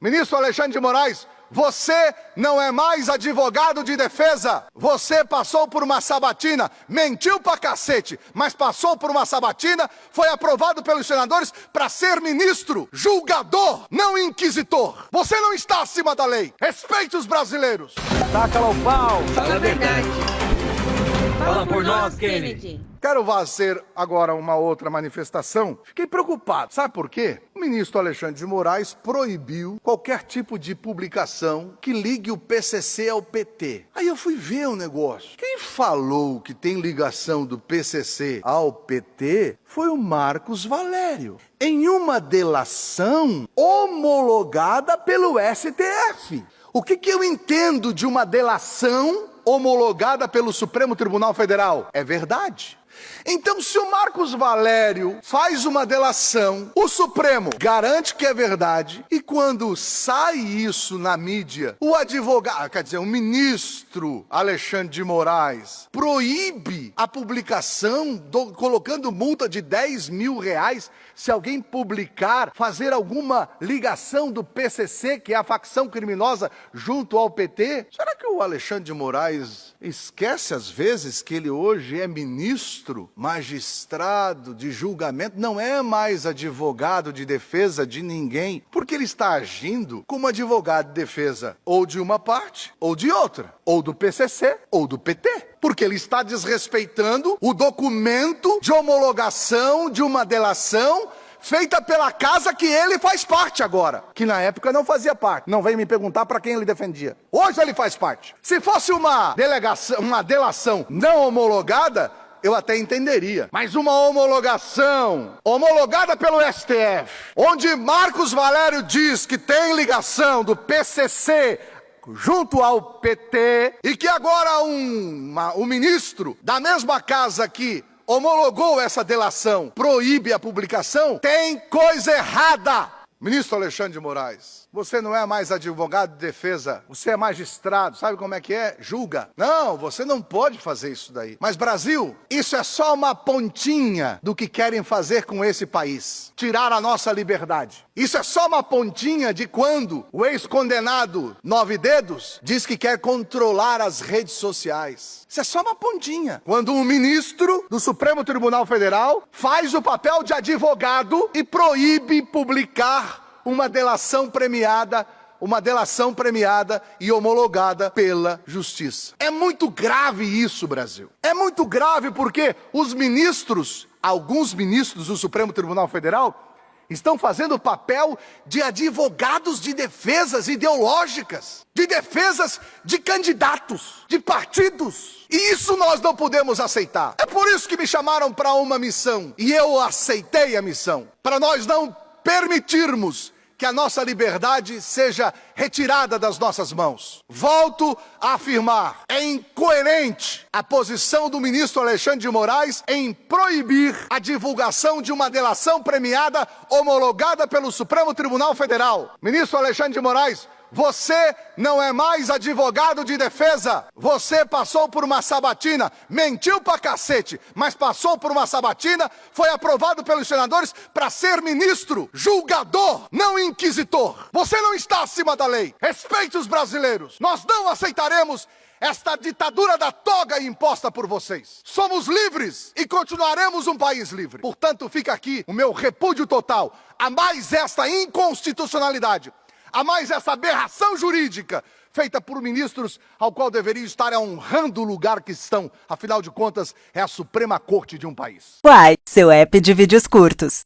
Ministro Alexandre de Moraes, você não é mais advogado de defesa. Você passou por uma sabatina, mentiu pra cacete, mas passou por uma sabatina, foi aprovado pelos senadores para ser ministro, julgador, não inquisitor. Você não está acima da lei. Respeite os brasileiros. Taca-la o pau. Fala a verdade. Fala por nós, Kennedy. Quero fazer agora uma outra manifestação. Fiquei preocupado. Sabe por quê? O ministro Alexandre de Moraes proibiu qualquer tipo de publicação que ligue o PCC ao PT. Aí eu fui ver o negócio. Quem falou que tem ligação do PCC ao PT foi o Marcos Valério, em uma delação homologada pelo STF. O que eu entendo de uma delação homologada pelo Supremo Tribunal Federal? É verdade. Então, se o Marcos Valério faz uma delação, o Supremo garante que é verdade, e quando sai isso na mídia, o advogado, quer dizer, o ministro Alexandre de Moraes proíbe a publicação, colocando multa de R$10 mil se alguém publicar, fazer alguma ligação do PCC, que é a facção criminosa, junto ao PT. Será que o Alexandre de Moraes esquece às vezes que ele hoje é ministro, magistrado de julgamento, não é mais advogado de defesa de ninguém, porque ele está agindo como advogado de defesa ou de uma parte ou de outra, ou do PCC ou do PT, porque ele está desrespeitando o documento de homologação de uma delação feita pela casa que ele faz parte agora, que na época não fazia parte. Não vem me perguntar para quem ele defendia. Hoje ele faz parte. Se fosse uma delação não homologada, eu até entenderia. Mas uma homologação homologada pelo STF, onde Marcos Valério diz que tem ligação do PCC junto ao PT, e que agora o ministro da mesma casa que homologou essa delação proíbe a publicação, tem coisa errada. Ministro Alexandre de Moraes, você não é mais advogado de defesa, você é magistrado, sabe como é que é? Julga. Não, você não pode fazer isso daí. Mas Brasil, isso é só uma pontinha do que querem fazer com esse país. Tirar a nossa liberdade. Isso é só uma pontinha de quando o ex-condenado Nove Dedos diz que quer controlar as redes sociais. Isso é só uma pontinha. Quando um ministro do Supremo Tribunal Federal faz o papel de advogado e proíbe publicar uma delação premiada e homologada pela Justiça. É muito grave isso, Brasil. É muito grave porque alguns ministros do Supremo Tribunal Federal estão fazendo o papel de advogados de defesas ideológicas, de defesas de candidatos, de partidos. E isso nós não podemos aceitar. É por isso que me chamaram para uma missão, e eu aceitei a missão, para nós não permitirmos que a nossa liberdade seja retirada das nossas mãos. Volto a afirmar, é incoerente a posição do ministro Alexandre de Moraes em proibir a divulgação de uma delação premiada homologada pelo Supremo Tribunal Federal. Ministro Alexandre de Moraes, você não é mais advogado de defesa. Você passou por uma sabatina, mentiu pra cacete, mas passou por uma sabatina, foi aprovado pelos senadores para ser ministro, julgador, não inquisitor. Você não está acima da lei. Respeite os brasileiros. Nós não aceitaremos esta ditadura da toga imposta por vocês. Somos livres e continuaremos um país livre. Portanto, fica aqui o meu repúdio total a mais esta inconstitucionalidade, a mais essa aberração jurídica feita por ministros ao qual deveriam estar honrando o lugar que estão. Afinal de contas, é a Suprema Corte de um país. Uai, seu app de vídeos curtos.